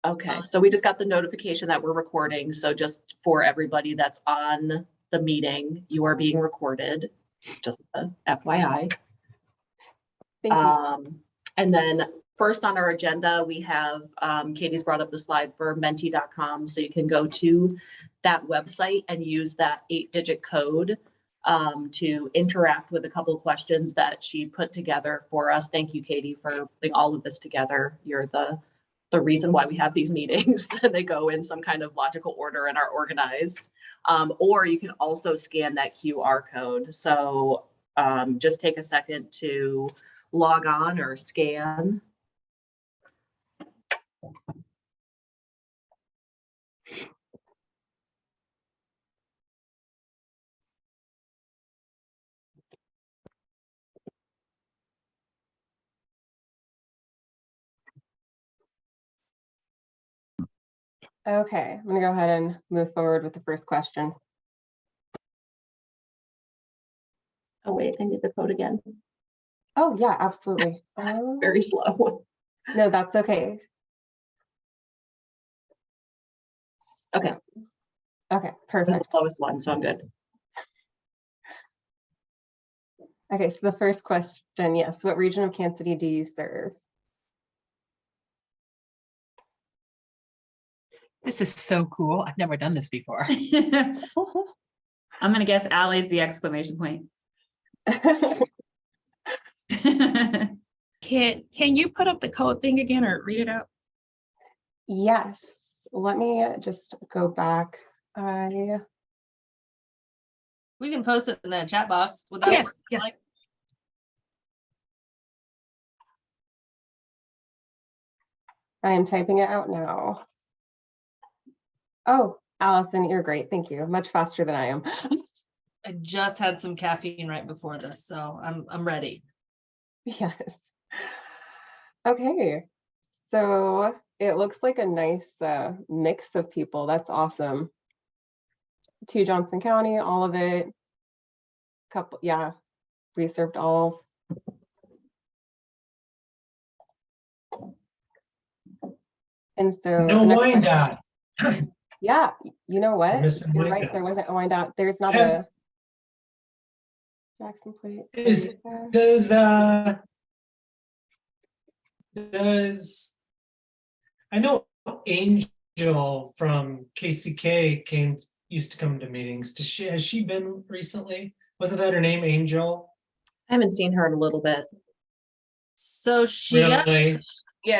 Okay, so we just got the notification that we're recording. So just for everybody that's on the meeting, you are being recorded, just a FYI. Thank you. And then first on our agenda, we have, Katie's brought up the slide for menti.com. So you can go to that website and use that 8-digit code to interact with a couple of questions that she put together for us. Thank you, Katie, for putting all of this together. You're the reason why we have these meetings. They go in some kind of logical order and are organized. Or you can also scan that QR code. So just take a second to log on or scan. Okay, I'm gonna go ahead and move forward with the first question. Oh, wait, I need the code again. Oh, yeah, absolutely. Very slow. No, that's okay. Okay. Okay, This is perfect. the lowest one, so I'm good. Okay, so the first question, yes, what region of Kansas City do you serve? This is so cool. I've never done this before. I'm gonna guess Allie's the exclamation point. Can you put up the code thing again or read it out? Yes, let me just go back. We can post it in the chat box. Would that Yes, work? yes. Like, I am typing it out now. Oh, Allison, you're great. Thank you. Much faster than I am. I just had some caffeine right before this, so I'm ready. Yes. Okay. So it looks like a nice mix of people. That's awesome. To Johnson County, all of it. Couple, yeah, we served all. And so No Wyandotte. Yeah, you know what? Missing You're right. Wyandotte. There wasn't a Wyandotte. There's not Yeah. a Jackson Plate. Is does I know Angel from KCK used to come to meetings. Has she been recently? Wasn't that her name, Angel? I haven't seen her in a little bit. So she Really?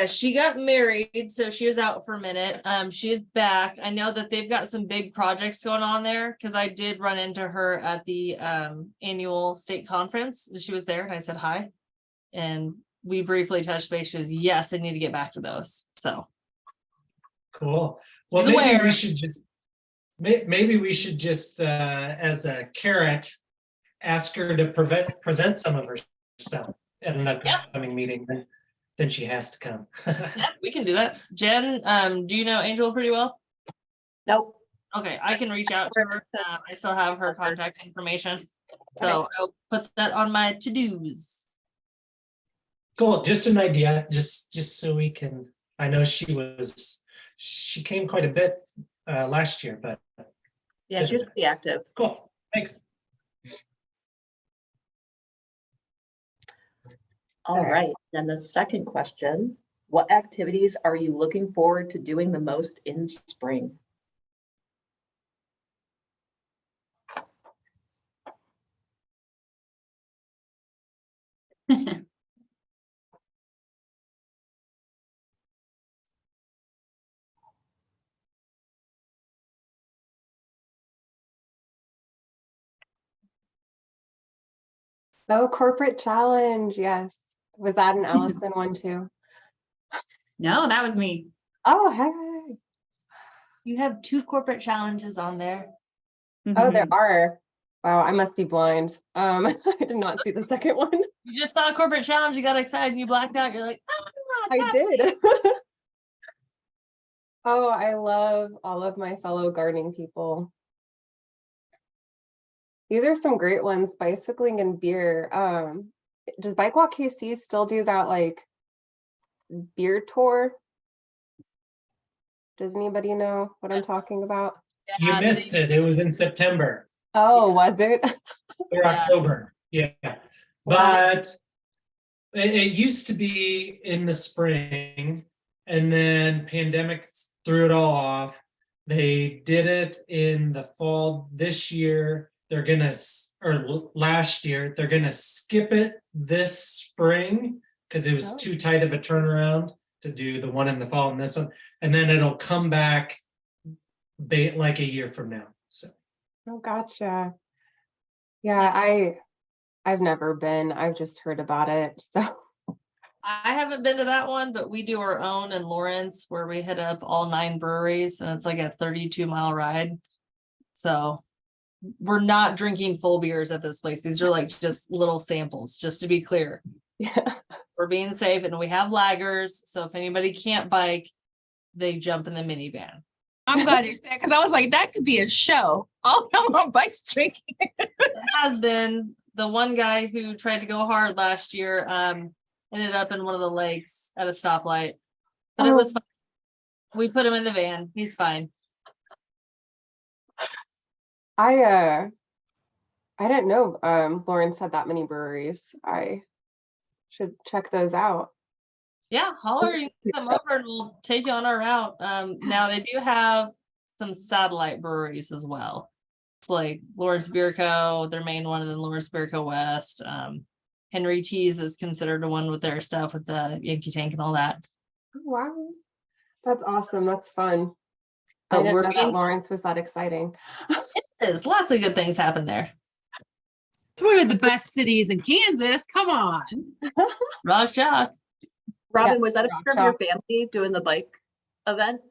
she got married, so she was out for a minute. She is back. I know that they've got some big projects going on there because I did run into her at the annual state conference. She was there and I said hi. And we briefly touched base. She was, yes, I need to get back to those. So Cool. Well, She's maybe aware. we should just as a carrot ask her to present some of her stuff at an upcoming meeting. Then she has to come. yeah, we can do that. Jen, do you know Angel pretty well? Nope. Okay, I can reach out to her. I still have her contact information. So I'll put that on my to-dos. Cool, just an idea, just so we can, I know she came quite a bit last year, but Yeah, she was pretty active. cool, thanks. All right, then the second question, what activities are you looking forward to doing the most in spring? Oh, corporate challenge. Yes. Was that an Allison one too? No, that was me. Oh, hey. You have 2 corporate challenges on there. Oh, there Mhm. are. Wow, I must be blind. I did not see the second one. You just saw a corporate challenge, you got excited, and you blacked out. You're like, I did. Oh, I love all of my fellow gardening people. These are some great ones, bicycling and beer. Does Bike Walk KC still do that like beer tour? Does anybody know what I'm talking about? You Yeah, missed it. It was in September Oh, was it? or Yeah. October. Yeah. Wow. But it used to be in the spring, and then pandemic threw it all off. They did it in the fall this year. They're gonna, last year, they're gonna skip it this spring because it was Oh. too tight of a turnaround to do the one in the fall and this one. And then it'll come back like a year from now. So Oh, gotcha. Yeah, I've never been. I've just heard about it. So I haven't been to that one, but we do our own in Lawrence where we hit up all 9 breweries and it's like a 32-mile ride. So we're not drinking full beers at this place. These are like just little samples, just to be clear. yeah. We're being safe and we have laggers. So if anybody can't bike, they jump in the minivan. I'm glad you said, because I was like, that could be a show. All I'm on bikes drinking. It has been. The one guy who tried to go hard last year ended up in one of the lakes at a stoplight. But it was Oh. fine. We put him in the van. He's fine. I didn't know Lawrence had that many breweries. I should check those out. Yeah, holler, you can come over and we'll take you on our route. Now they do have some satellite breweries as well. It's like Lawrence Beer Co., their main one, and then Lawrence Beer Co. West. Henry T's is considered the one with their stuff with the Yankee Tank and all that. Oh, wow. That's awesome. That's fun. I But didn't we're know that being- Lawrence was that exciting. There's lots of good things happen there. It's one of the best cities in Kansas. Come on. Rock Shock. Robin, Yeah, was that a Rock part of your family doing the bike event?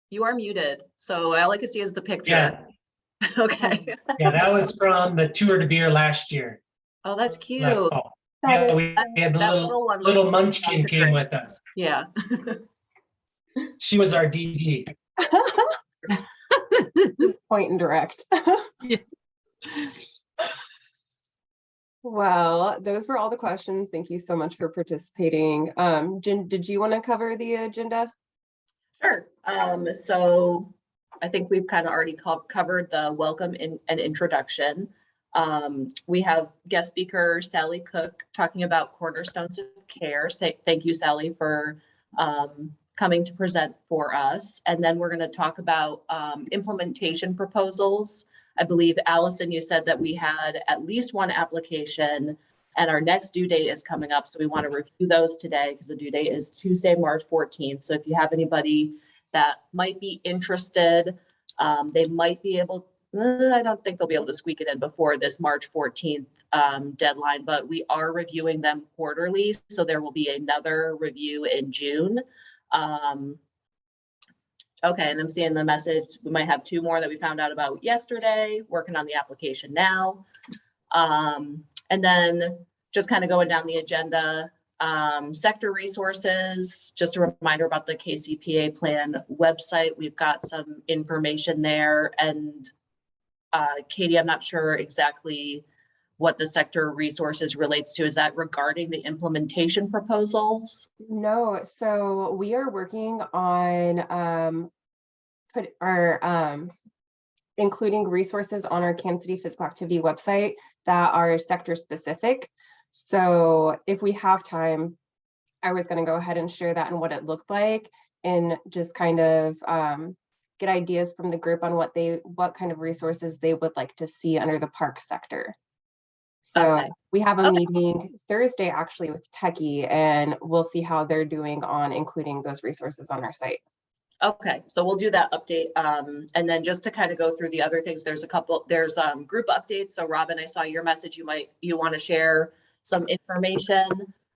You are muted, so all I can see is the picture. yeah, Okay. yeah, that was from the Tour de Beer last year, Oh, that's cute. last fall. That Yeah, is- we had the that little one little looks munchkin came great. with us. Yeah. She was our DD. Just point and direct. Yeah. Well, those were all the questions. Thank you so much for participating. Jen, did you want to cover the agenda? Sure. So I think we've kind of already covered the welcome and introduction. We have guest speaker Sally Cook talking about cornerstones of care. Thank you, Sally, for coming to present for us. And then we're going to talk about implementation proposals. I believe, Allison, you said that we had at least one application and our next due date is coming up. So we want to review those today because the due date is Tuesday, March 14th. So if you have anybody that might be interested, they might be able, I don't think they'll be able to squeak it in before this March 14th deadline, but we are reviewing them quarterly. So there will be another review in June. Okay, and I'm seeing the message. We might have 2 more that we found out about yesterday, working on the application now. And then just kind of going down the agenda, sector resources, just a reminder about the KCPA plan website. We've got some information there. And Katie, I'm not sure exactly what the sector resources relates to. Is that regarding the implementation proposals? No, so we are working on including resources on our Kansas City Physical Activity website that are sector specific. So if we have time, I was going to go ahead and share that and what it looked like and just kind of get ideas from the group on what kind of resources they would like to see under the park sector. So Okay. we have a Okay. meeting Thursday actually with Techie, and we'll see how they're doing on including those resources on our site. Okay, so we'll do that update. And then just to kind of go through the other things, there's group updates. So Robin, I saw your message. You want to share some information,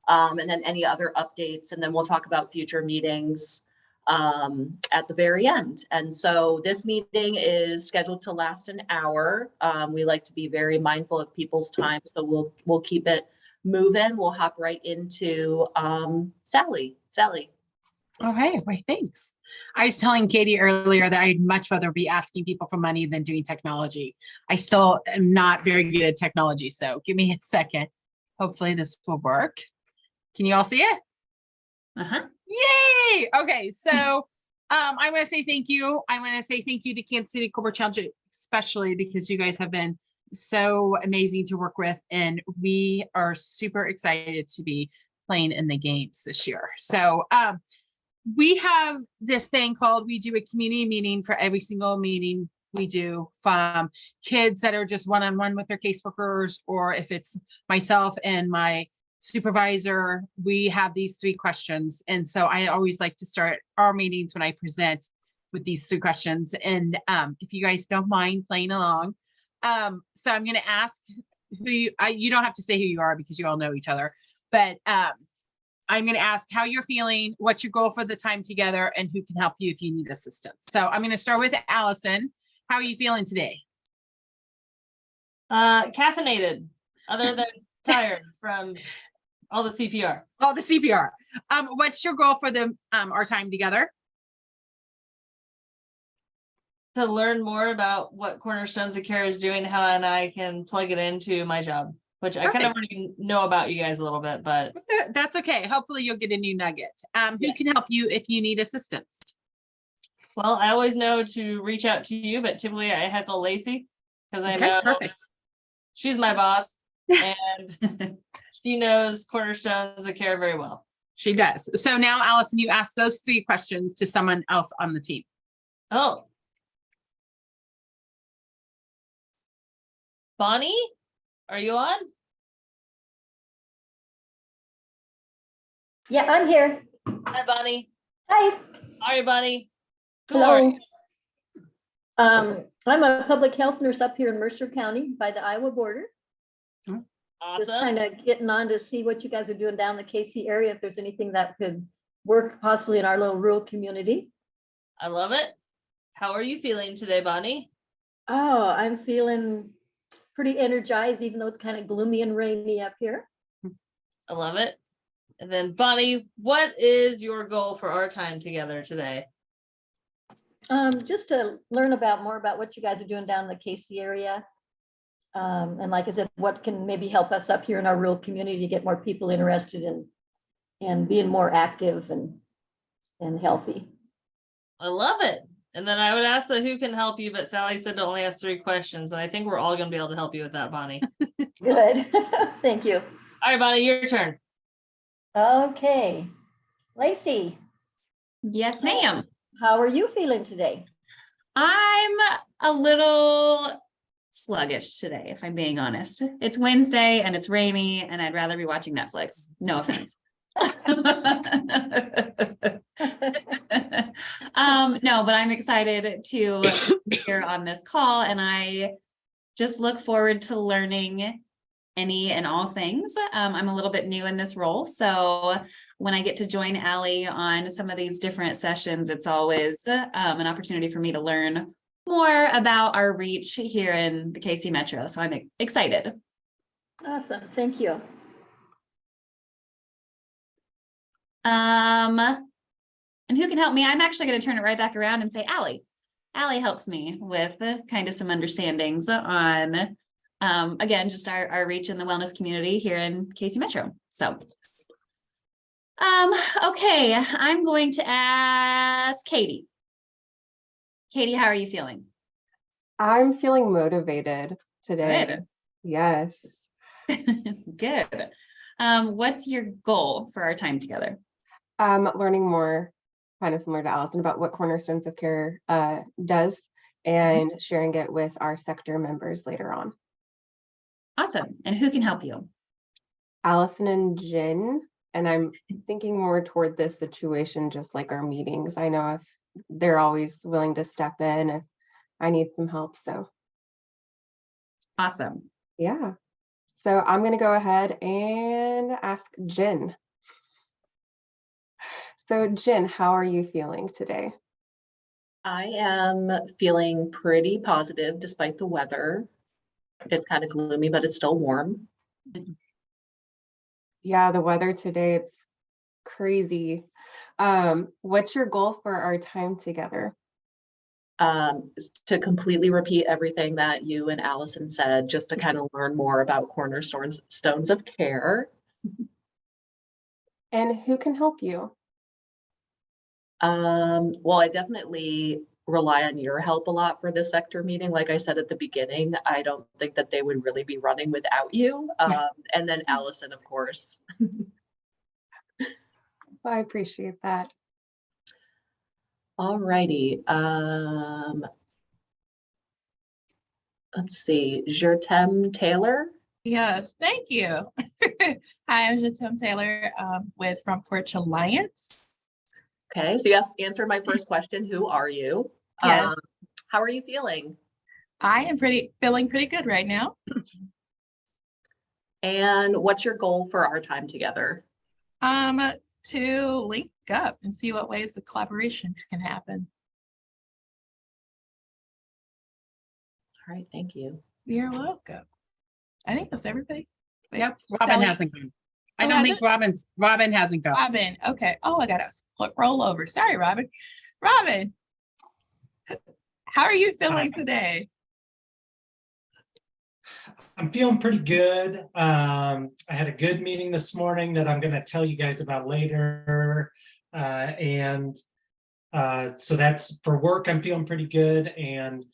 and then any other updates, and then we'll talk about future meetings at the very end. And so this meeting is scheduled to last an hour. We like to be very mindful of people's time, so we'll keep it moving. We'll hop right into Sally. Okay, wait, thanks. I was telling Katie earlier that I'd much rather be asking people for money than doing technology. I still am not very good at technology, so give me a second. Hopefully this will work. Can you all see it? Uh-huh. Yay! Okay, so I want to say thank you. I want to say thank you to Kansas City Cobra Challenge, especially because you guys have been so amazing to work with, and we are super excited to be playing in the games this year. So we have this thing called, we do a community meeting for every single meeting we do, from kids that are just one-on-one with their caseworkers, or if it's myself and my supervisor, we have these 3 questions. And so I always like to start our meetings when I present with these 3 questions. And if you guys don't mind playing along. So I'm going to ask who you don't have to say who you are because you all know each other, but I'm going to ask how you're feeling, what's your goal for the time together, and who can help you if you need assistance. So I'm going to start with Allison. How are you feeling today? Caffeinated, other than tired from all the CPR. Oh, the CPR. What's your goal for the our time together? To learn more about what Cornerstones of Care is doing, how and I can plug it into my job, which I kind of Perfect. already know about you guys a little bit, but That's okay. Hopefully you'll get a new nugget. Who Yes. can help you if you need assistance? well, I always know to reach out to you, but typically I heckle Lacey because I Okay, know perfect. she's my boss and she knows Cornerstones of Care very well. She does. So now, Allison, you ask those 3 questions to someone else on the team. Oh. Bonnie, are you on? Yeah, I'm here. Hi, Bonnie. Hi. How are you, Bonnie? Good Hello. morning. I'm a public health nurse up here in Mercer County by the Iowa border. Just Awesome. kind of getting on to see what you guys are doing down the KC area, if there's anything that could work possibly in our little rural community. I love it. How are you feeling today, Bonnie? Oh, I'm feeling pretty energized, even though it's kind of gloomy and rainy up here. I love it. And then Bonnie, what is your goal for our time together today? Just to learn more about what you guys are doing down in the KC area. And like I said, what can maybe help us up here in our rural community to get more people interested in being more active and healthy. I love it. And then I would ask that who can help you, but Sally said to only ask 3 questions. And I think we're all going to be able to help you with that, Bonnie. Good. Thank you. All right, Bonnie, your turn. Okay. Lacey, Yes, ma'am. how are you feeling today? I'm a little sluggish today, if I'm being honest. It's Wednesday and it's rainy and I'd rather be watching Netflix. No offense. No, but I'm excited to be here on this call, and I just look forward to learning any and all things. I'm a little bit new in this role, so when I get to join Allie on some of these different sessions, it's always an opportunity for me to learn more about our reach here in the KC Metro. So I'm excited. Awesome. Thank you. And who can help me? I'm actually going to turn it right back around and say Allie. Allie helps me with kind of some understandings on, again, just our reach in the wellness community here in KC Metro. So, okay, I'm going to ask Katie. Katie, how are you feeling? I'm feeling motivated today. Good. Yes. Good. What's your goal for our time together? Learning more, kind of similar to Allison, about what Cornerstones of Care does and sharing it with our sector members later on. Awesome. And who can help you? Allison and Jen, and I'm thinking more toward this situation, just like our meetings. I know if they're always willing to step in if I need some help. So Awesome. yeah. So I'm going to go ahead and ask Jen. So Jen, how are you feeling today? I am feeling pretty positive despite the weather. It's kind of gloomy, but it's still warm. Yeah, the weather today, it's crazy. What's your goal for our time together? To completely repeat everything that you and Allison said, just to kind of learn more about Cornerstones of Care. And who can help you? Well, I definitely rely on your help a lot for this sector meeting. Like I said at the beginning, I don't think that they would really be running without you. And then Allison, of course. I appreciate that. All righty. Let's see, Jertem Taylor. Yes, thank you. Hi, I'm Jatim Taylor with Front Porch Alliance. Okay, so you answered my first question. Who are you? Yes. How are you feeling? I am feeling pretty good right now. And what's your goal for our time together? To link up and see what ways the collaborations can happen. All right, thank you. You're welcome. I think that's everybody. Wait, Yep, Robin Sally? hasn't gone. I Who don't think hasn't? Robin hasn't gone. Robin, okay. Oh, I gotta roll over. Sorry, Robin. Robin, how are you feeling today? I'm feeling pretty good. I had a good meeting this morning that I'm going to tell you guys about later. So that's for work. I'm feeling pretty good. And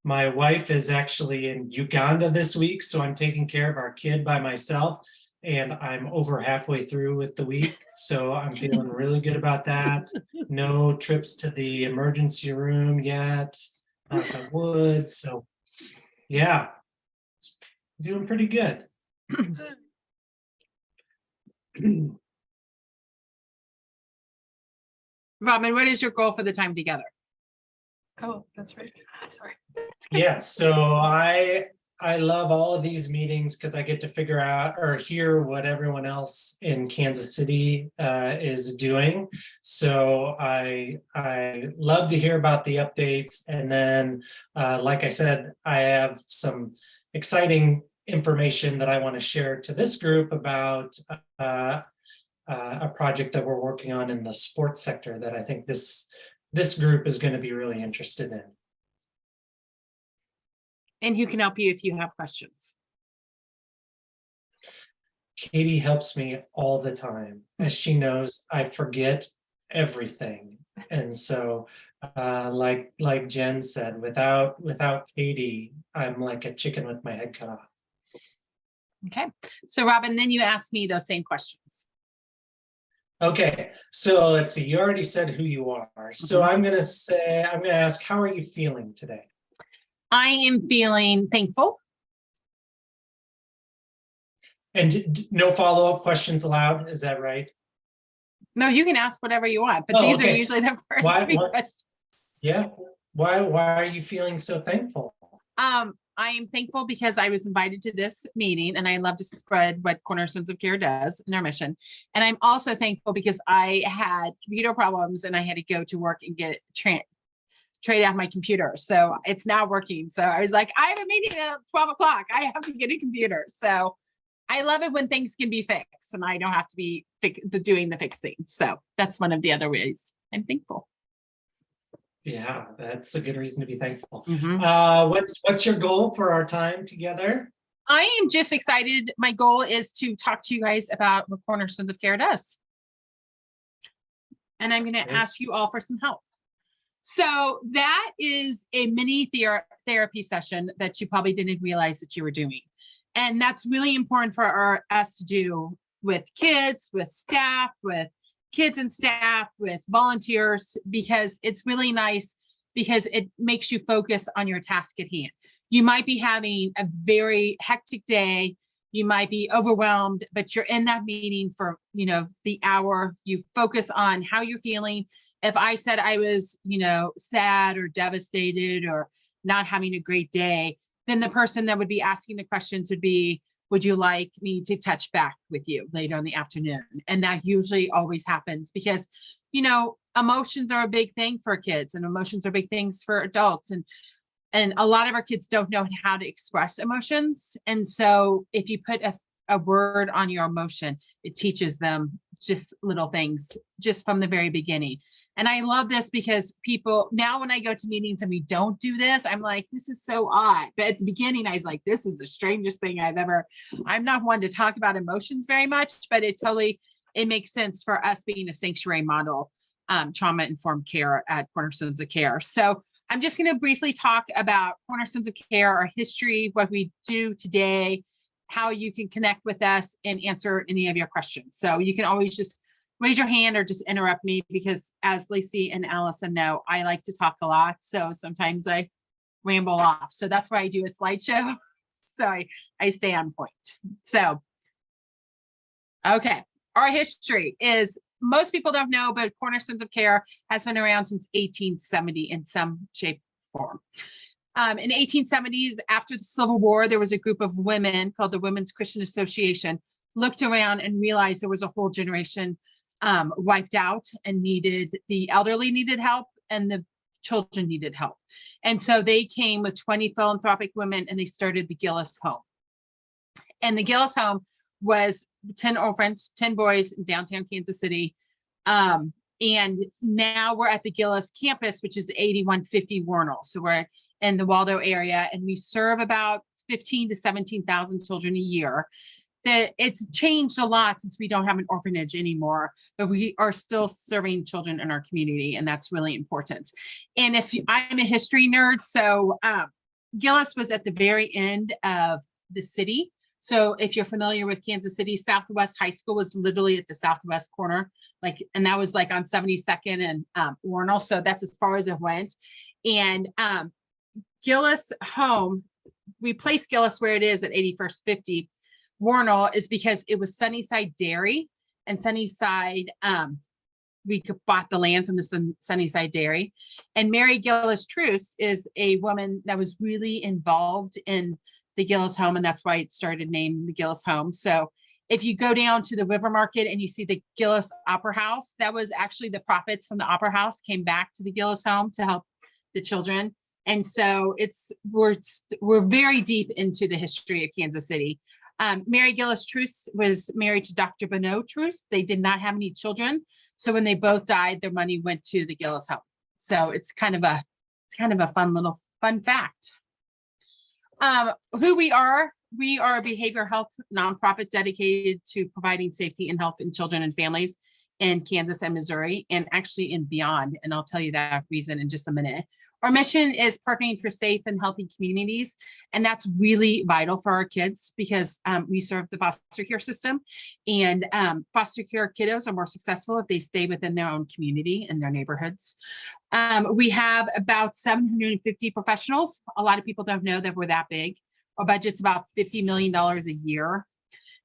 my wife is actually in Uganda this week, so I'm taking care of our kid by myself. And I'm over halfway through with the week, so I'm feeling really good about that. No trips to the emergency room yet, knock on wood. So yeah, doing pretty good. Robin, what is your goal for the time together? Oh, that's right. Sorry. Yeah, so I love all of these meetings because I get to figure out or hear what everyone else in Kansas City is doing. So I love to hear about the updates. And then, like I said, I have some exciting information that I want to share to this group about a project that we're working on in the sports sector that I think this group is going to be really interested in. And who can help you if you have questions? Katie helps me all the time. As she knows, I forget everything. And so like Jen said, without Katie, I'm like a chicken with my head cut off. Okay, so Robin, then you asked me those same questions. Okay, so let's see, you already said who you are. So I'm gonna ask, how are you feeling today? I am feeling thankful. And no follow-up questions allowed, is that right? No, you can ask whatever you want, but Oh, these are okay. usually the first Why- three what- questions. Yeah, why are you feeling so thankful? I am thankful because I was invited to this meeting and I love to spread what Cornerstones of Care does in our mission. And I'm also thankful because I had computer problems and I had to go to work and get trade out my computer. So it's now working. So I was like, I have a meeting at 12 o'clock. I have to get a computer. So I love it when things can be fixed and I don't have to be doing the fixing. So that's one of the other ways I'm thankful. Yeah, that's a good reason to be thankful. Mhm. What's your goal for our time together? I am just excited. My goal is to talk to you guys about what Cornerstones of Care does. And I'm going to Great. ask you all for some help. So that is a mini therapy session that you probably didn't realize that you were doing. And that's really important for us to do with kids, with staff, with kids and staff, with volunteers, because it's really nice because it makes you focus on your task at hand. You might be having a very hectic day. You might be overwhelmed, but you're in that meeting for, the hour. You focus on how you're feeling. If I said I was, sad or devastated or not having a great day, then the person that would be asking the questions would be, would you like me to touch back with you later in the afternoon? And that usually always happens because, emotions are a big thing for kids and emotions are big things for adults. And a lot of our kids don't know how to express emotions. And so if you put a word on your emotion, it teaches them just little things just from the very beginning. And I love this because people now, when I go to meetings and we don't do this, I'm like, this is so odd. But at the beginning, I was like, this is the strangest thing I'm not one to talk about emotions very much, but it makes sense for us being a sanctuary model trauma-informed care at Cornerstones of Care. So I'm just going to briefly talk about Cornerstones of Care, our history, what we do today, how you can connect with us and answer any of your questions. So you can always just raise your hand or just interrupt me, because as Lacey and Allison know, I like to talk a lot. So sometimes I ramble off. So that's why I do a slideshow. So I stay on point. So, okay. Our history is, most people don't know, but Cornerstones of Care has been around since 1870 in some shape or form. In 1870s, after the Civil War, there was a group of women called the Women's Christian Association, looked around and realized there was a whole generation wiped out, and the elderly needed help and the children needed help. And so they came with 20 philanthropic women and they started the Gillis Home. And the Gillis Home was 10 orphans, 10 boys in downtown Kansas City. And now we're at the Gillis campus, which is 8150 Warnell. So we're in the Waldo area, and we serve about 15 to 17,000 children a year. It's changed a lot since we don't have an orphanage anymore, but we are still serving children in our community, and that's really important. And I'm a history nerd, so Gillis was at the very end of the city. So if you're familiar with Kansas City, Southwest High School was literally at the southwest corner, and that was like on 72nd and Warnell. So that's as far as it went. And Gillis Home, we placed Gillis where it is at 81st 50 Warnell, is because it was Sunnyside Dairy, and Sunnyside, we bought the land from the Sunnyside Dairy. And Mary Gillis Truce is a woman that was really involved in the Gillis Home, and that's why it started named the Gillis Home. So if you go down to the River Market and you see the Gillis Opera House, that was actually the profits from the Opera House came back to the Gillis Home to help the children. And so we're very deep into the history of Kansas City. Mary Gillis Truce was married to Dr. Bonneau Truce. They did not have any children. So when they both died, their money went to the Gillis Home. So it's kind of a fun fact. Who we are a behavioral health nonprofit dedicated to providing safety and health in children and families in Kansas and Missouri, and actually in beyond. And I'll tell you that reason in just a minute. Our mission is partnering for safe and healthy communities. And that's really vital for our kids, because we serve the foster care system, and foster care kiddos are more successful if they stay within their own community and their neighborhoods. We have about 750 professionals. A lot of people don't know that we're that big. Our budget's about $50 million a year,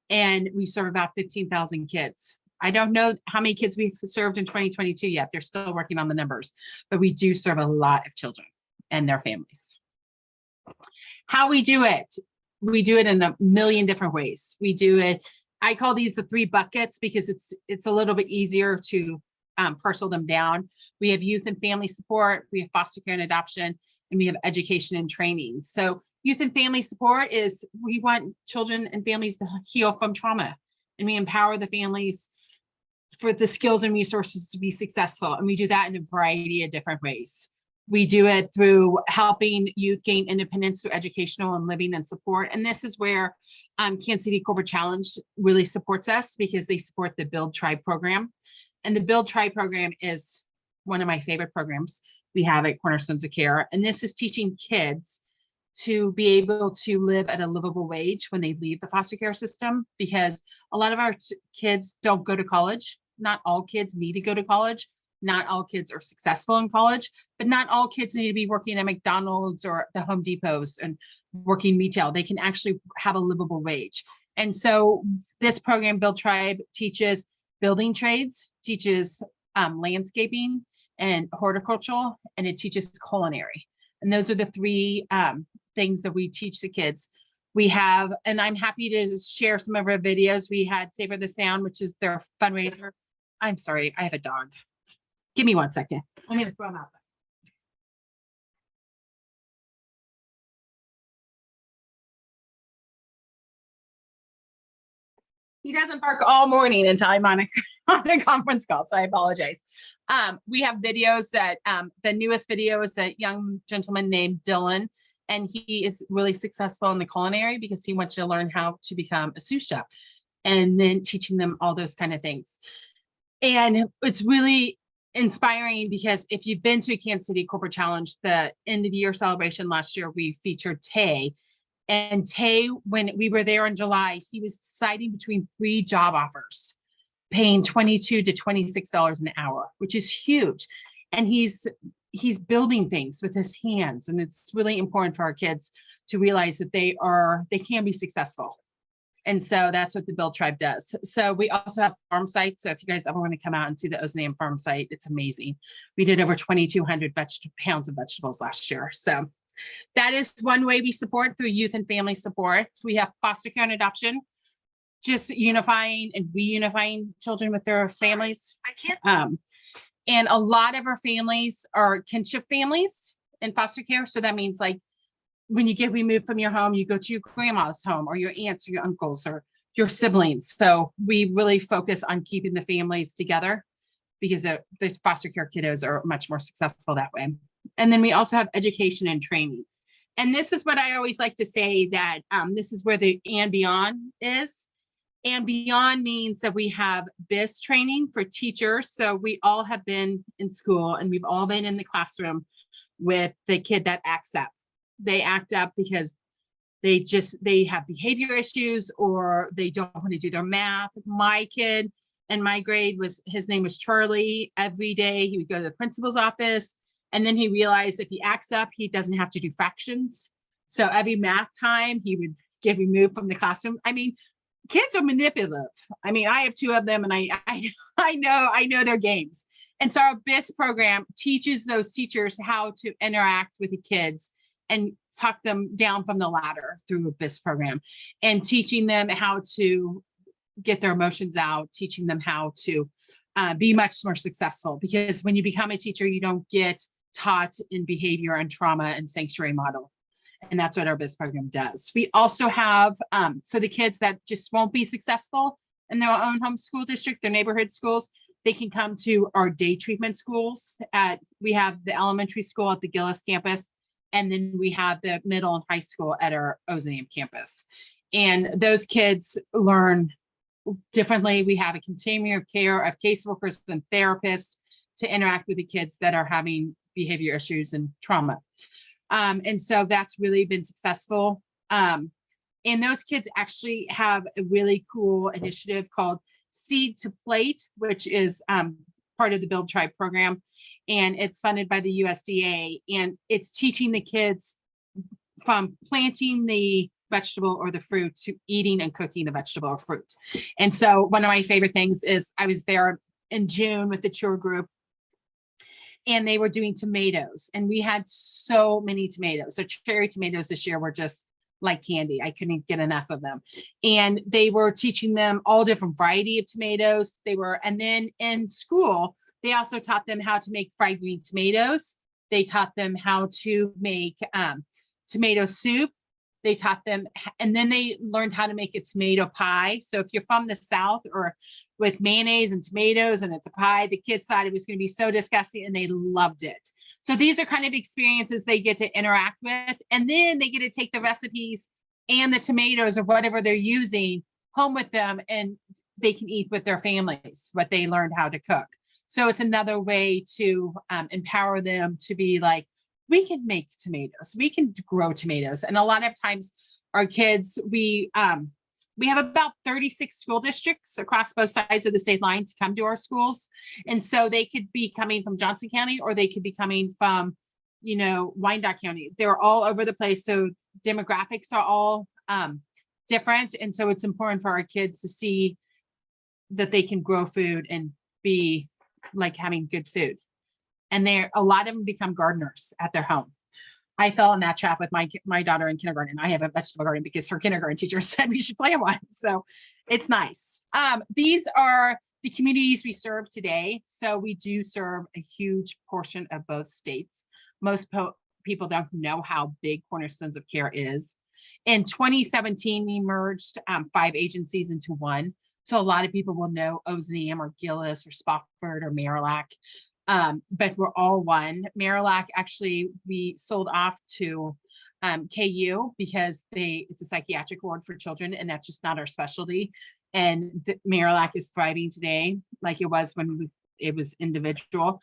and we serve about 15,000 kids. I don't know how many kids we've served in 2022 yet. They're still working on the numbers, but we do serve a lot of children and their families. How we do it in a million different ways. We do it, I call these the 3 buckets, because it's a little bit easier to parcel them down. We have youth and family support, we have foster care and adoption, and we have education and training. So youth and family support is, we want children and families to heal from trauma, and we empower the families for the skills and resources to be successful. And we do that in a variety of different ways. We do it through helping youth gain independence through educational and living and support. And this is where Kansas City Corporate Challenge really supports us, because they support the Build Tribe program. And the Build Tribe program is one of my favorite programs we have at Cornerstones of Care. And this is teaching kids to be able to live at a livable wage when they leave the foster care system, because a lot of our kids don't go to college. Not all kids need to go to college. Not all kids are successful in college, but not all kids need to be working at McDonald's or the Home Depots and working retail. They can actually have a livable wage. And so this program, Build Tribe, teaches building trades, teaches landscaping and horticultural, and it teaches culinary. And those are the 3 things that we teach the kids. We have, and I'm happy to share some of our videos. We had Savor the Sound, which is their fundraiser. I'm sorry, I have a dog. Give me 1 second. I'm going to throw him out. He doesn't bark all morning until I'm on a conference call, so I apologize. We have videos that, the newest video is a young gentleman named Dylan, and he is really successful in the culinary because he wants to learn how to become a sous chef, and then teaching them all those kind of things. And it's really inspiring because if you've been to a Kansas City Corporate Challenge, the end of year celebration last year, we featured Tay. And Tay, when we were there in July, he was deciding between 3 job offers, paying $22 to $26 an hour, which is huge. And he's building things with his hands. And it's really important for our kids to realize that they can be successful. And so that's what the Build Tribe does. So we also have farm sites. So if you guys ever want to come out and see the Ozanam farm site, it's amazing. We did over 2,200 pounds of vegetables last year. So that is one way we support through youth and family support. We have foster care and adoption, just unifying and reunifying children with their families. And a lot of our families are kinship families in foster care. So that means like when you get removed from your home, you go to your grandma's home or your aunts or your uncles or your siblings. So we really focus on keeping the families together because the foster care kiddos are much more successful that way. And then we also have education and training. And this is what I always like to say that this is where the and beyond is. And beyond means that we have BIS training for teachers. So we all have been in school and we've all been in the classroom with the kid that acts up. They act up because they have behavior issues or they don't want to do their math. My kid in my grade his name was Charlie. Every day he would go to the principal's office and then he realized if he acts up, he doesn't have to do fractions. So every math time he would get removed from the classroom. I mean, kids are manipulative. I mean, I have 2 of them and I know their games. And so our BIS program teaches those teachers how to interact with the kids and talk them down from the ladder through a BIS program and teaching them how to get their emotions out, teaching them how to be much more successful. Because when you become a teacher, you don't get taught in behavior and trauma and sanctuary model. And that's what our BIS program does. We also have, so the kids that just won't be successful in their own home school district, their neighborhood schools, they can come to our day treatment schools. We have the elementary school at the Gillis campus, and then we have the middle and high school at our Ozanam campus. And those kids learn differently. We have a continuum of care of caseworkers and therapists to interact with the kids that are having behavior issues and trauma. And so that's really been successful. And those kids actually have a really cool initiative called Seed to Plate, which is part of the Build Tribe program. And it's funded by the USDA. And it's teaching the kids from planting the vegetable or the fruit to eating and cooking the vegetable or fruit. And so one of my favorite things is I was there in June with the tour group and they were doing tomatoes and we had so many tomatoes. So cherry tomatoes this year were just like candy. I couldn't get enough of them. And they were teaching them all different variety of tomatoes. And then in school, they also taught them how to make fried green tomatoes. They taught them how to make tomato soup. They taught them, and then they learned how to make a tomato pie. So if you're from the South or with mayonnaise and tomatoes and it's a pie, the kids thought it was going to be so disgusting and they loved it. So these are kind of experiences they get to interact with. And then they get to take the recipes and the tomatoes or whatever they're using home with them and they can eat with their families, what they learned how to cook. So it's another way to empower them to be like, we can make tomatoes, we can grow tomatoes. And a lot of times our kids, we have about 36 school districts across both sides of the state line to come to our schools. And so they could be coming from Johnson County or they could be coming from, Wyandotte County. They're all over the place. So demographics are all different. And so it's important for our kids to see that they can grow food and be like having good food. And a lot of them become gardeners at their home. I fell in that trap with my daughter in kindergarten. I have a vegetable garden because her kindergarten teacher said we should plant one. So it's nice. These are the communities we serve today. So we do serve a huge portion of both states. Most people don't know how big Cornerstones of Care is. In 2017, we merged 5 agencies into one. So a lot of people will know Ozanam or Gillis or Spofford or Marillac. But we're all one. Marillac, actually, we sold off to KU because it's a psychiatric ward for children, and that's just not our specialty. And Marillac is thriving today, like it was when it was individual.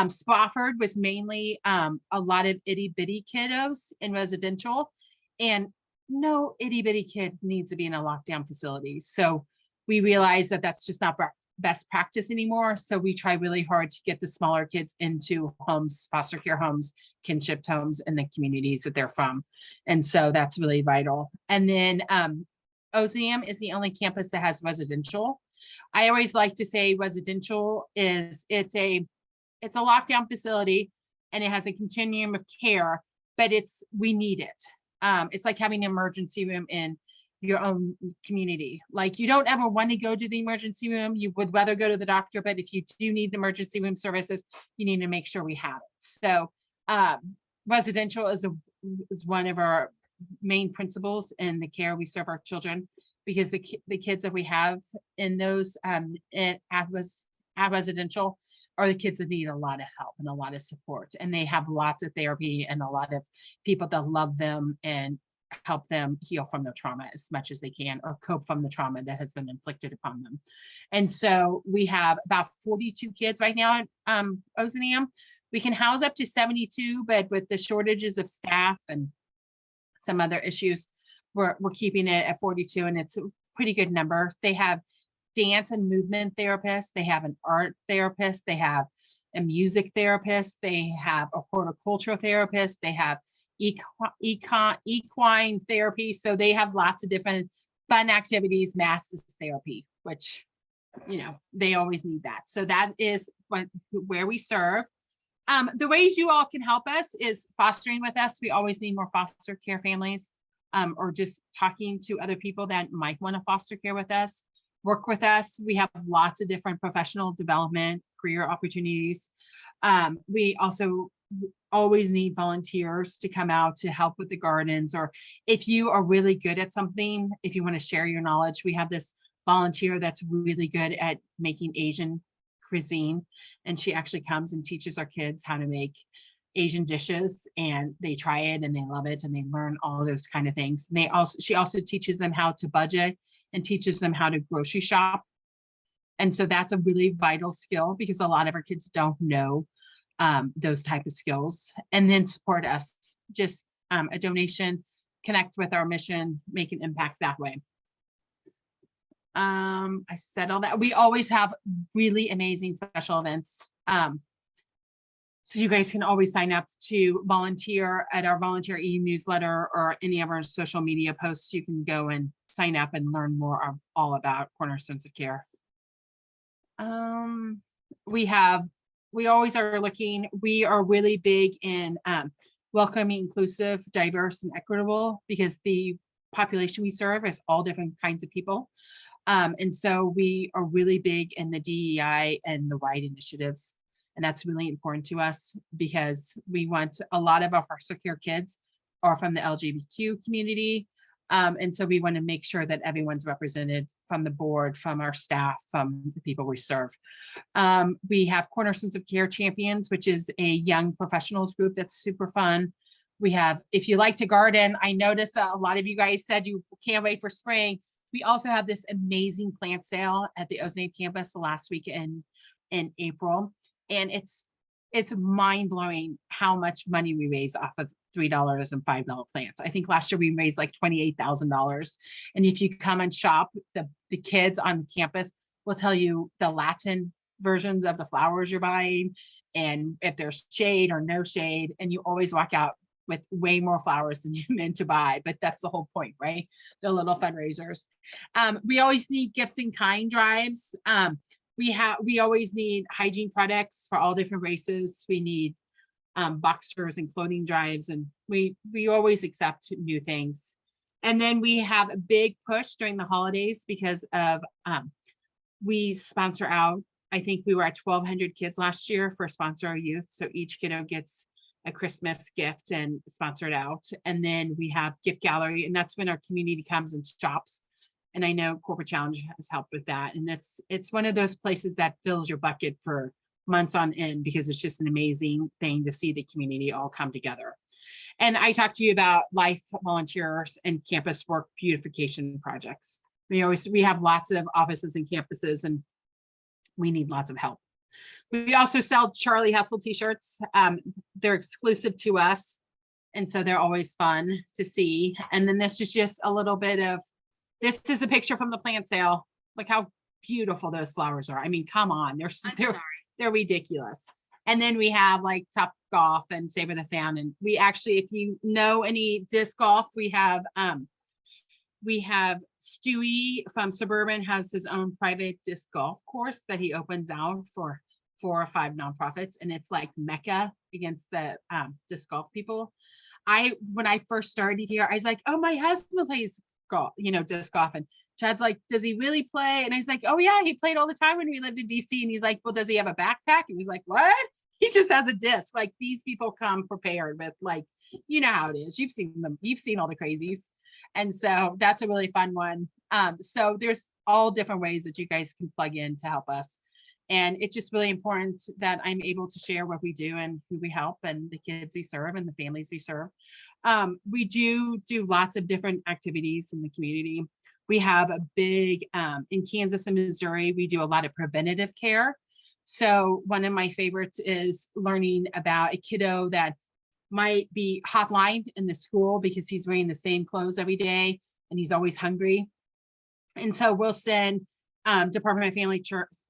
Spofford was mainly a lot of itty bitty kiddos in residential, and no itty bitty kid needs to be in a lockdown facility. So we realized that that's just not best practice anymore. So we try really hard to get the smaller kids into homes, foster care homes, kinship homes in the communities that they're from. And so that's really vital. And then OSAM is the only campus that has residential. I always like to say residential is it's a lockdown facility and it has a continuum of care, but we need it. It's like having an emergency room in your own community. Like you don't ever want to go to the emergency room. You would rather go to the doctor, but if you do need emergency room services, you need to make sure we have it. So residential is one of our main principles in the care we serve our children, because the kids that we have in those at residential are the kids that need a lot of help and a lot of support, and they have lots of therapy and a lot of people that love them and help them heal from their trauma as much as they can, or cope from the trauma that has been inflicted upon them. And so we have about 42 kids right now at OSAM. We can house up to 72, but with the shortages of staff and some other issues, we're keeping it at 42, and it's a pretty good number. They have dance and movement therapists, they have an art therapist, they have a music therapist, they have a horticultural therapist, they have equine therapy. So they have lots of different fun activities, masses therapy, which, they always need that. So that is where we serve. The ways you all can help us is fostering with us. We always need more foster care families, or just talking to other people that might want to foster care with us, work with us. We have lots of different professional development, career opportunities. We also always need volunteers to come out to help with the gardens, or if you are really good at something, if you want to share your knowledge, we have this volunteer that's really good at making Asian cuisine, and she actually comes and teaches our kids how to make Asian dishes, and they try it and they love it and they learn all those kind of things. And she also teaches them how to budget and teaches them how to grocery shop. And so that's a really vital skill, because a lot of our kids don't know those type of skills. And then support us, just a donation, connect with our mission, make an impact that way. I said all that. We always have really amazing special events. So you guys can always sign up to volunteer at our volunteer e-newsletter or any of our social media posts. You can go and sign up and learn more all about Cornerstones of Care. We always are looking, we are really big in welcoming, inclusive, diverse, and equitable, because the population we serve is all different kinds of people. And so we are really big in the DEI and the WIDE initiatives. And that's really important to us, because we want a lot of our foster care kids are from the LGBTQ community. And so we want to make sure that everyone's represented, from the board, from our staff, from the people we serve. We have Cornerstones of Care Champions, which is a young professionals group that's super fun. We have, if you like to garden, I noticed a lot of you guys said you can't wait for spring. We also have this amazing plant sale at the OSAM campus the last week in April. And it's mind-blowing how much money we raise off of $3 and $5 plants. I think last year we raised like $28,000. And if you come and shop, the kids on the campus will tell you the Latin versions of the flowers you're buying, and if there's shade or no shade, and you always walk out with way more flowers than you meant to buy. But that's the whole point, right? The little fundraisers. We always need gifts in kind drives. We always need hygiene products for all different races. We need boxers and clothing drives, and we always accept new things. And then we have a big push during the holidays, because of we sponsor out. I think we were at 1,200 kids last year for Sponsor Our Youth. So each kiddo gets a Christmas gift and sponsored out. And then we have gift gallery, and that's when our community comes and shops. And I know Corporate Challenge has helped with that. And it's one of those places that fills your bucket for months on end, because it's just an amazing thing to see the community all come together. And I talked to you about life volunteers and campus work beautification projects. We have lots of offices and campuses, and we need lots of help. We also sell Charlie Hustle t-shirts. They're exclusive to us. And so they're always fun to see. And then this is just a little bit of, this is a picture from the plant sale. Look how beautiful those flowers are. I mean, come on, they're ridiculous. And then we have like Top Golf and Savor the Sound. And we actually, if you know any disc golf, we have Stewie from Suburban has his own private disc golf course that he opens out for 4 or 5 nonprofits. And it's like Mecca against the disc golf people. When I first started here, I was like, oh, my husband plays golf, disc golf. And Chad's like, does he really play? And I was like, oh yeah, he played all the time when we lived in DC. And he's like, well, does he have a backpack? And he's like, what? He just has a disc. Like, these people come prepared with, like, you know how it is. You've seen them. You've seen all the crazies. And so that's a really fun one. So there's all different ways that you guys can plug in to help us. And it's just really important that I'm able to share what we do and who we help and the kids we serve and the families we serve. We do lots of different activities in the community. We have a big, in Kansas and Missouri, we do a lot of preventative care. So one of my favorites is learning about a kiddo that might be hotlined in the school because he's wearing the same clothes every day and he's always hungry. And so we'll send Department of Family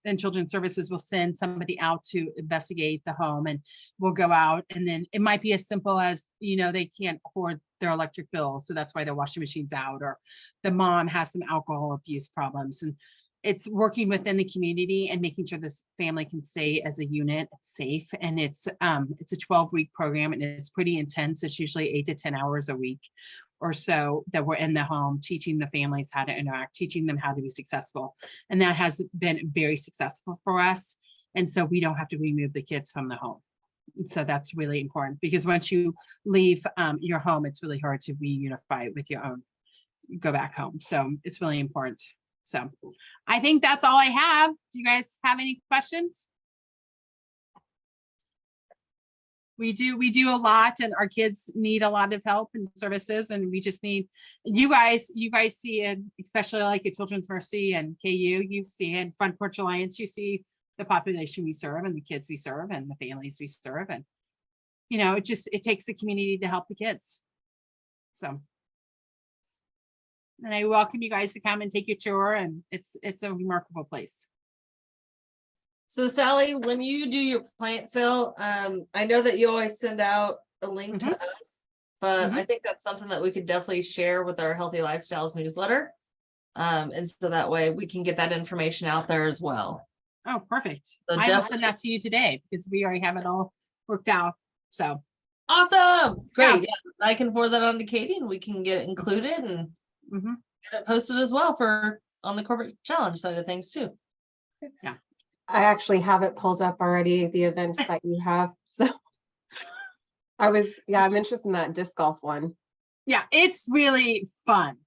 and Children's Services will send somebody out to investigate the home, and we'll go out, and then it might be as simple as, they can't afford their electric bill, so that's why their washing machine's out, or the mom has some alcohol abuse problems. And it's working within the community and making sure this family can stay as a unit safe. And it's a 12-week program, and it's pretty intense. It's usually 8 to 10 hours a week or so that we're in the home, teaching the families how to interact, teaching them how to be successful. And that has been very successful for us. And so we don't have to remove the kids from the home. And so that's really important, because once you leave your home, it's really hard to reunify with your own, go back home. So it's really important. So I think that's all I have. Do you guys have any questions? We do a lot, and our kids need a lot of help and services, and we just need you guys see it, especially like at Children's Mercy and KU, you see it, Front Porch Alliance, you see the population we serve and the kids we serve and the families we serve. And, it takes the community to help the kids. So. And I welcome you guys to come and take your tour, and it's a remarkable place. So Sally, when you do your plant sale, I know that you always send out a link to us, but I think that's something that we could definitely share with our Healthy Lifestyles newsletter. And so that way we can get that information out there as well. Oh, perfect. So I will send that to you today because we already have it all worked out. So awesome. Great. Yeah, I can forward that on to Katie, and we can get it included and get it posted as well on the corporate challenge side of things too. Yeah. I actually have it pulled up already, the events that you have. So I'm interested in that disc golf one. Yeah, it's really fun.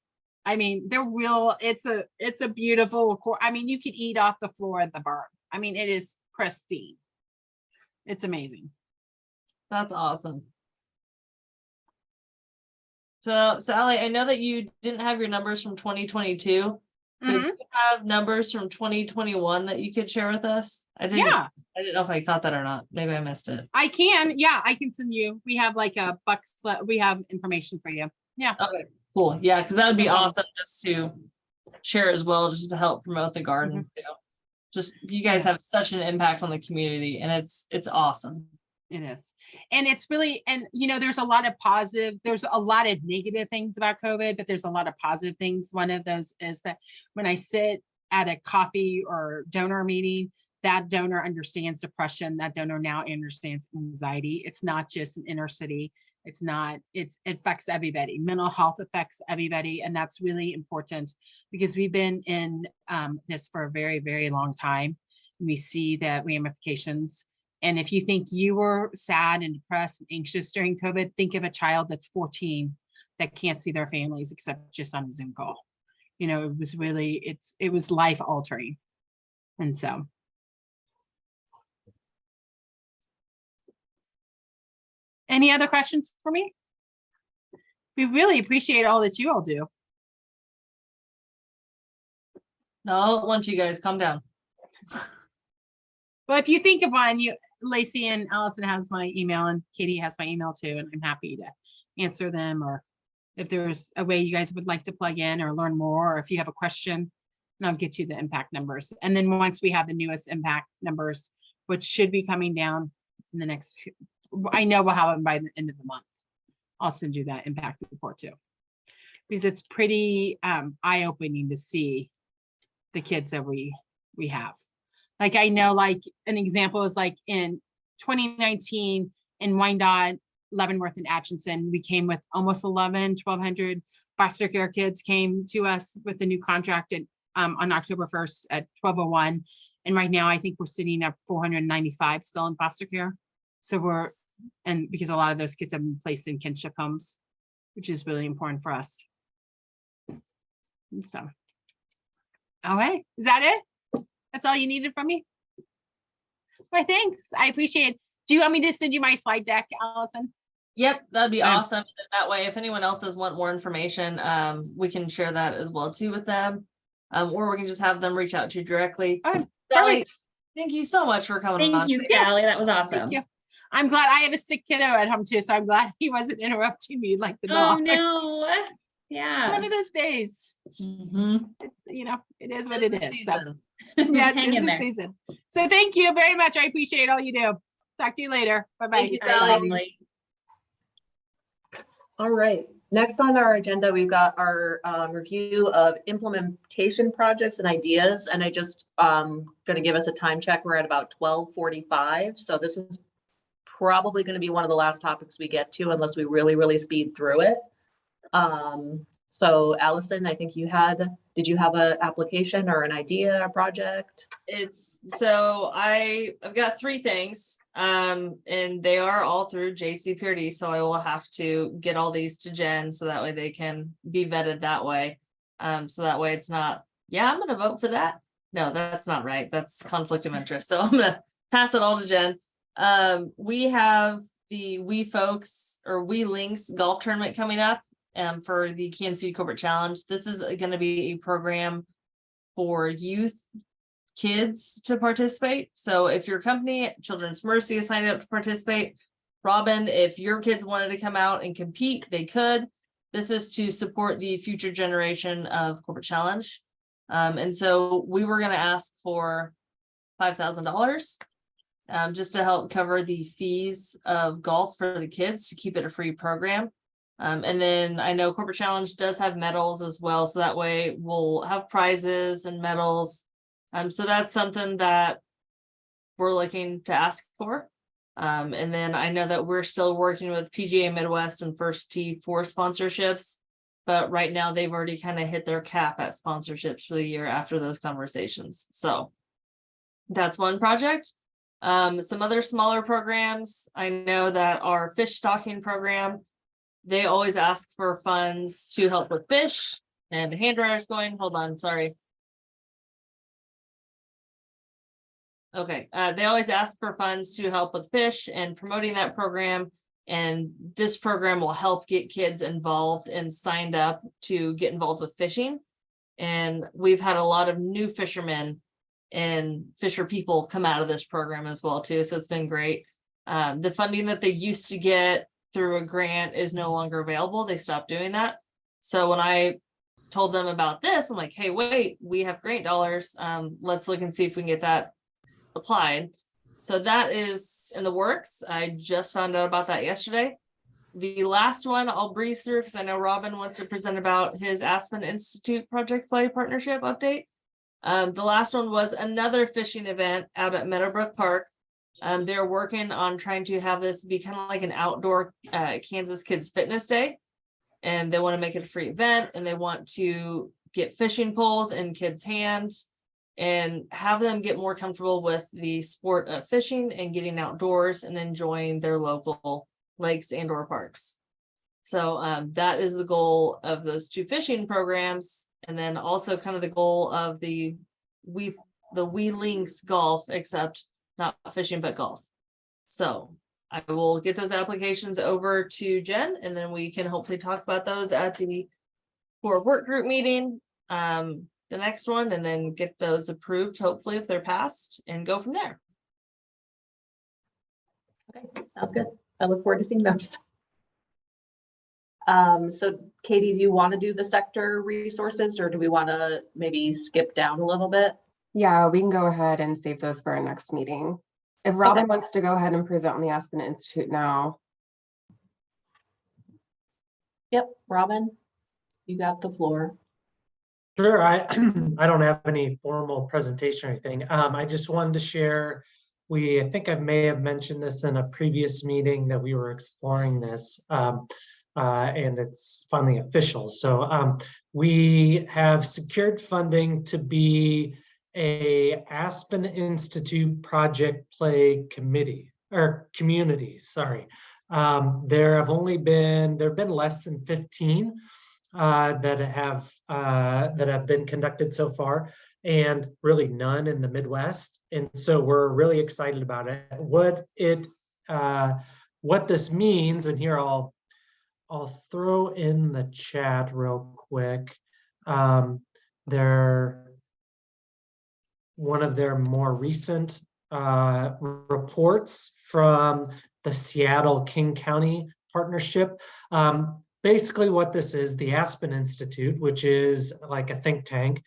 I mean, it's a beautiful course. I mean, you could eat off the floor at the barn. I mean, it is pristine. It's amazing. That's awesome. So Sally, I know that you didn't have your numbers from 2022. But do you have numbers from 2021 that you could share with us? I didn't know if I caught that or not. Maybe I missed it. I can. Yeah, I can send you. We have like a we have information for you. Yeah. Okay, cool. Yeah, because that would be awesome just to share as well, just to help promote the garden. Just you guys have such an impact on the community, and it's awesome. It is. And it's really, and there's a lot of negative things about COVID, but there's a lot of positive things. One of those is that when I sit at a coffee or donor meeting, that donor understands depression. That donor now understands anxiety. It's not just an inner city. It affects everybody. Mental health affects everybody. And that's really important because we've been in this for a very, very long time. And we see the ramifications. And if you think you were sad and depressed and anxious during COVID, think of a child that's 14 that can't see their families except just on a Zoom call. It was really, it was life altering. And so. Any other questions for me? We really appreciate all that you all do. No, I don't want you guys calm down. Well, if you think of one, Lacey and Allison has my email and Katie has my email too, and I'm happy to answer them, or if there's a way you guys would like to plug in or learn more, or if you have a question, and I'll get you the impact numbers. And then once we have the newest impact numbers, which should be coming down in the next few, I know we'll have them by the end of the month. I'll send you that impact report too. Because it's pretty eye-opening to see the kids that we have. Like I know, like an example is like in 2019 in Wyandotte, Leavenworth and Atchison, we came with almost 1,200 foster care kids came to us with the new contract on October 1st at 12:01. And right now I think we're sitting at 495 still in foster care. So because a lot of those kids have been placed in kinship homes, which is really important for us. So, all right, is that it? That's all you needed from me? Well, thanks. I appreciate it. Do you want me to send you my slide deck, Allison? Yep, that'd be Um, awesome. That way, if anyone else does want more information, we can share that as well too with them. Or we can just have them reach out to you directly. All right, Sally, perfect. thank you so much for coming on. Thank you, Yeah. Sally. That was awesome. Thank you. I'm glad I have a sick kiddo at home too, so I'm glad he wasn't interrupting me like the Oh, dog. no. It's Yeah. one of those days. Mhm. You know, it is what Tis it the is. So, season. yeah, Hang it's in the there. season. So thank you very much. I appreciate all you do. Talk to you later. Bye-bye. Thank you, All right, Sally. Sally. All right, next on our agenda, we've got our review of implementation projects and ideas. And I just gonna give us a time check. We're at about 12:45. So this is probably gonna be one of the last topics we get to unless we really, really speed through it. So Allison, I think did you have an application or an idea, a project? I've got 3 things, and they are all through JCPRD, so I will have to get all these to Jen so that way they can be vetted that way. So that way it's not, yeah, I'm gonna vote for that. No, that's not right. That's conflict of interest. So I'm gonna pass it all to Jen. We have the We Folks or We Links golf tournament coming up for the Kansas City Corporate Challenge. This is going to be a program for youth kids to participate. So if your company, Children's Mercy, is signed up to participate, Robin, if your kids wanted to come out and compete, they could. This is to support the future generation of Corporate Challenge. And so we were going to ask for $5,000 just to help cover the fees of golf for the kids to keep it a free program. And then I know Corporate Challenge does have medals as well. So that way we'll have prizes and medals. So that's something that we're looking to ask for. And then I know that we're still working with PGA Midwest and First Tee for sponsorships, but right now they've already kind of hit their cap at sponsorships for the year after those conversations. So that's one project. Some other smaller programs. I know that our fish stocking program, they always ask for funds to help with fish, and the hand dryer's going, hold on, sorry. Okay, they always ask for funds to help with fish and promoting that program. And this program will help get kids involved and signed up to get involved with fishing. And we've had a lot of new fishermen and fisher people come out of this program as well too. So it's been great. The funding that they used to get through a grant is no longer available. They stopped doing that. So when I told them about this, I'm like, hey, wait, we have grant dollars. Let's look and see if we can get that applied. So that is in the works. I just found out about that yesterday. The last one I'll breeze through because I know Robin wants to present about his Aspen Institute Project Play Partnership update. The last one was another fishing event out at Meadowbrook Park. They're working on trying to have this be kind of like an outdoor Kansas Kids Fitness Day. And they want to make it a free event, and they want to get fishing poles in kids' hands and have them get more comfortable with the sport of fishing and getting outdoors and enjoying their local lakes and or parks. So that is the goal of those 2 fishing programs. And then also kind of the goal of the We Links golf, except not fishing, but golf. So I will get those applications over to Jen, and then we can hopefully talk about those at the core work group meeting, the next one, and then get those approved, hopefully if they're passed, and go from there. Okay, sounds good. I look forward to seeing those. So Katie, do you want to do the sector resources or do we want to maybe skip down a little bit? Yeah, we can go ahead and save those for our next meeting. If Robin wants to go ahead and present on the Aspen Institute now. Yep, Robin, you got the floor. Sure, I I don't have any formal presentation or anything. I just wanted to share, I think I may have mentioned this in a previous meeting that we were exploring this, and it's finally official. So we have secured funding to be a Aspen Institute Project Play Committee or community, sorry. There have been less than 15 that have been conducted so far, and really none in the Midwest. And so we're really excited about it. What this means, and here I'll throw in the chat real quick. One of their more recent reports from the Seattle King County partnership. Basically what this is, the Aspen Institute, which is like a think tank,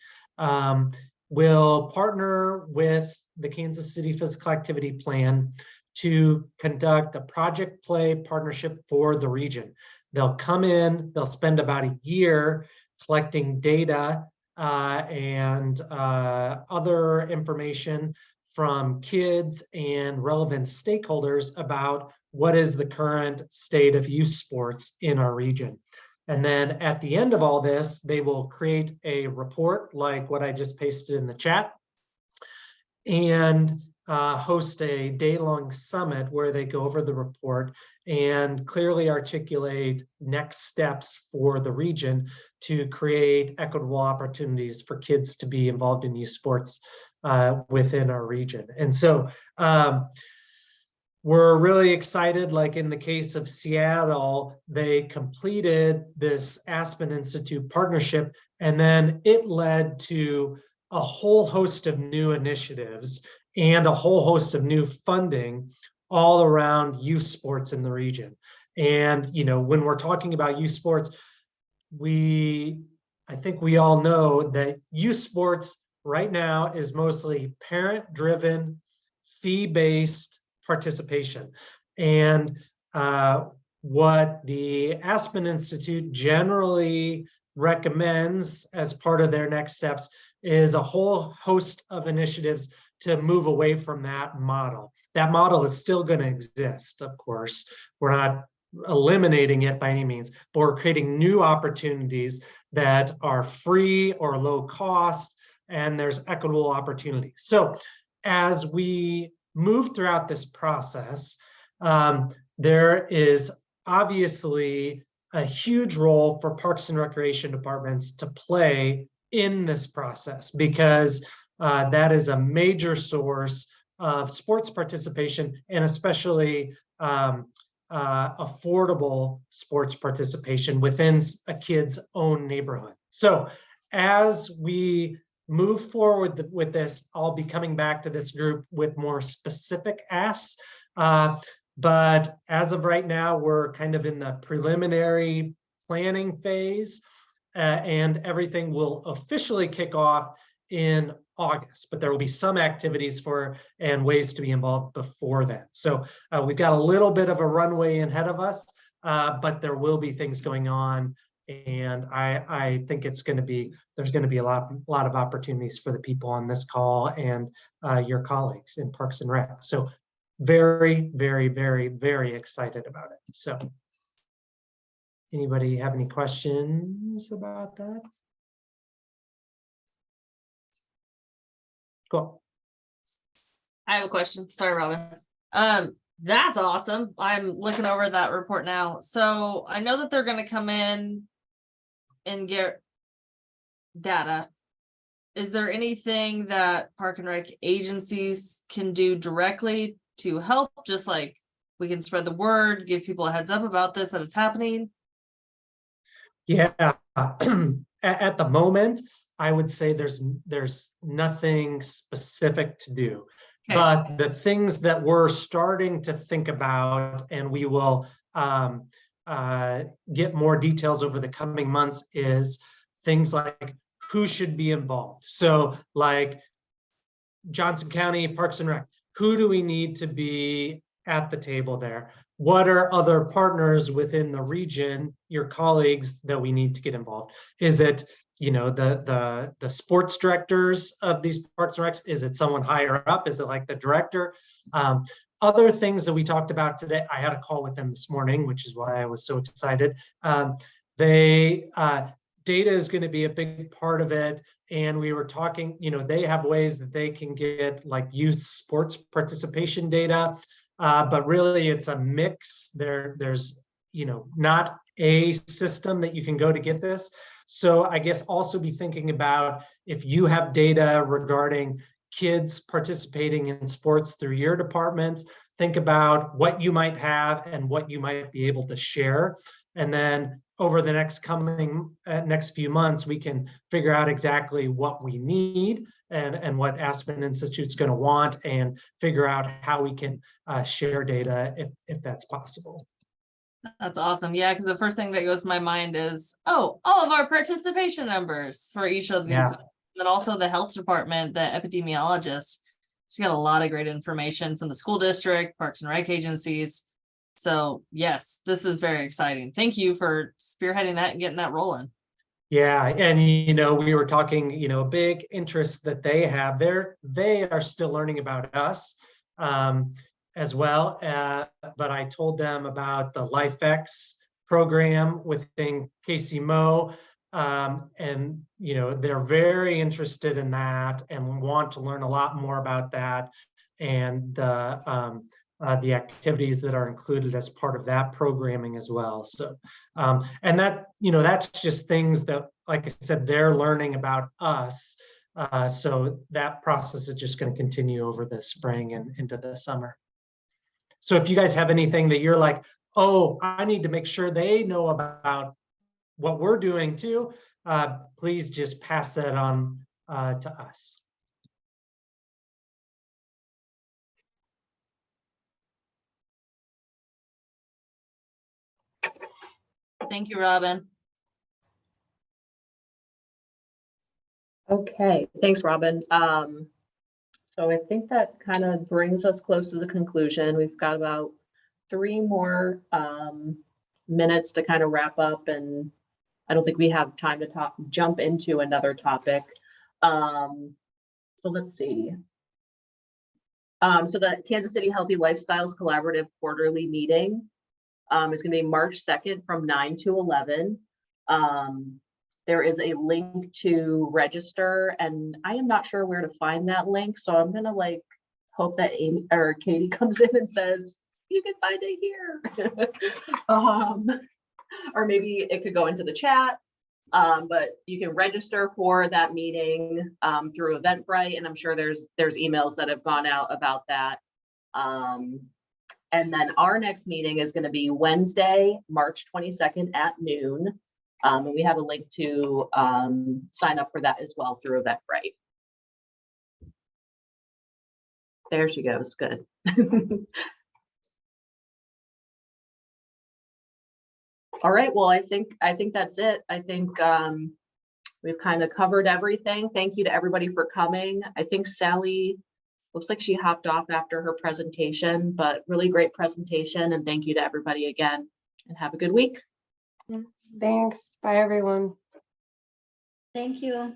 will partner with the Kansas City Physical Activity Plan to conduct a project play partnership for the region. They'll come in, they'll spend about a year collecting data and other information from kids and relevant stakeholders about what is the current state of youth sports in our region. And then at the end of all this, they will create a report like what I just pasted in the chat and host a day-long summit where they go over the report and clearly articulate next steps for the region to create equitable opportunities for kids to be involved in youth sports within our region. And so we're really excited, like in the case of Seattle, they completed this Aspen Institute partnership, and then it led to a whole host of new initiatives and a whole host of new funding all around youth sports in the region. And, you know, when we're talking about youth sports, I think we all know that youth sports right now is mostly parent-driven, fee-based participation. And what the Aspen Institute generally recommends as part of their next steps is a whole host of initiatives to move away from that model. That model is still going to exist, of course. We're not eliminating it by any means, but we're creating new opportunities that are free or low cost, and there's equitable opportunities. So as we move throughout this process, there is obviously a huge role for Parks and Recreation departments to play in this process, because that is a major source of sports participation, and especially affordable sports participation within a kid's own neighborhood. So as we move forward with this, I'll be coming back to this group with more specific asks. But as of right now, we're kind of in the preliminary planning phase, and everything will officially kick off in August, but there will be some activities and ways to be involved before then. So we've got a little bit of a runway ahead of us, but there will be things going on. And I think there's going to be a lot of opportunities for the people on this call and your colleagues in Parks and Rec. So very, very, very, very excited about it. So anybody have any questions about that? Cool. I have a question. Sorry, Robin. That's awesome. I'm looking over that report now. So I know that they're going to come in and get data. Is there anything that Park and Rec agencies can do directly to help? Just like we can spread the word, give people a heads up about this, that it's happening. Yeah, at the moment, I would say there's nothing specific to do. Okay. But the things that we're starting to think about, and we will get more details over the coming months, is things like who should be involved. So like Johnson County Parks and Rec, who do we need to be at the table there? What are other partners within the region, your colleagues, that we need to get involved? Is it, you know, the sports directors of these parks and recs? Is it someone higher up? Is it like the director? Other things that we talked about today, I had a call with them this morning, which is why I was so excited. Data is going to be a big part of it. And we were talking, you know, they have ways that they can get like youth sports participation data, but really it's a mix. There's, you know, not a system that you can go to get this. So I guess also be thinking about if you have data regarding kids participating in sports through your departments, think about what you might have and what you might be able to share. And then over the next few months, we can figure out exactly what we need and what Aspen Institute's going to want, and figure out how we can share data if that's possible. That's awesome. Yeah, because the first thing that goes to my mind is, oh, all of our participation numbers for each of these. Yeah. And also the health department, the epidemiologist, she's got a lot of great information from the school district, parks and rec agencies. So yes, this is very exciting. Thank you for spearheading that and getting that rolling. Yeah, and you know, we were talking, you know, a big interest that they have there. They are still learning about us as well. But I told them about the LifeX program within KCMO. And, you know, they're very interested in that and want to learn a lot more about that, and the activities that are included as part of that programming as well. So, and that, you know, that's just things that, like I said, they're learning about us. So that process is just going to continue over the spring and into the summer. So if you guys have anything that you're like, oh, I need to make sure they know about what we're doing too, please just pass that on to us. Thank you, Robin. Okay, thanks, Robin. So I think that kind of brings us close to the conclusion. We've got about 3 more minutes to kind of wrap up, and I don't think we have time to jump into another topic. So let's see. So the Kansas City Healthy Lifestyles Collaborative quarterly meeting is going to be March 2nd from 9 to 11. There is a link to register, and I am not sure where to find that link. So I'm going to like hope that Amy or Katie comes in and says, you can find it here. Or maybe it could go into the chat. But you can register for that meeting through Eventbrite, and I'm sure there's emails that have gone out about that. And then our next meeting is going to be Wednesday, March 22nd at noon. And we have a link to sign up for that as well through Eventbrite. There she goes. Good. All right. Well, I think that's it. I think we've kind of covered everything. Thank you to everybody for coming. I think Sally looks like she hopped off after her presentation, but really great presentation. And thank you to everybody again, and have a good week. Thanks. Bye, everyone. Thank you.